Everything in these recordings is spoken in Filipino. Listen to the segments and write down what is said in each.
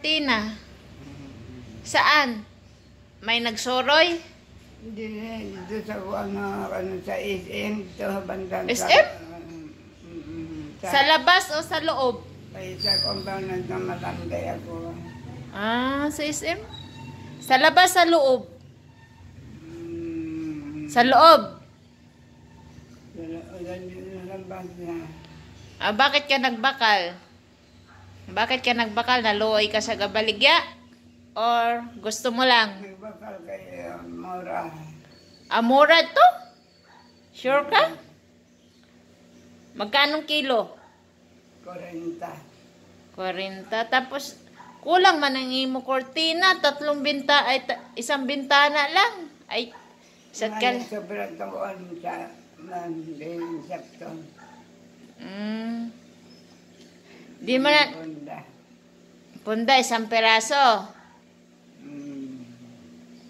Tina, saan? May nagsoroy? Hindi, dito sa sa SM, dito bandang SM? Sa labas o sa loob? Ay, sa compound na matambay ako. Ah, sa SM? Sa labas, sa loob? Sa loob? Sa labas na. Ah, bakit ka nagbakal? Bakit ka nagbakal? Naluoy ka sa gabaligya? Or gusto mo lang? Nagbakal kay Mora. Amura to? Sure ka? Magkanong kilo? 40. 40. Tapos, kulang man ang imo kortina. Isang bintana lang. Ay, isa't ka. Sobrang taon sa Manding Sakton. Di mo na. Punda, isang peraso.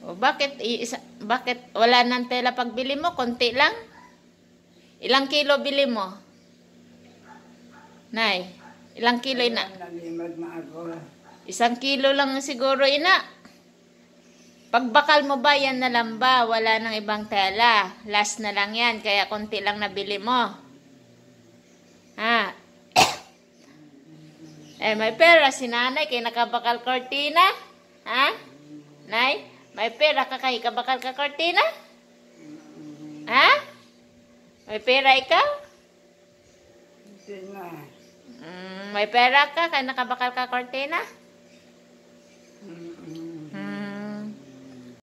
O bakit wala nang tela pagbili mo? Konti lang? Ilang kilo bili mo? Nay, ilang kilo ina? Nalimag na ako. 1 kilo lang siguro ina. Pagbakal mo ba yan na lang ba? Wala nang ibang tela. Last na lang yan. Kaya konti lang nabili mo. Ha? May pera si nanay kay nakabakal kortina? Ha? Nay? May pera ka kay kabakal ka kortina? Ha? May pera ikaw? Hindi na. May pera ka kay nakabakal ka kortina?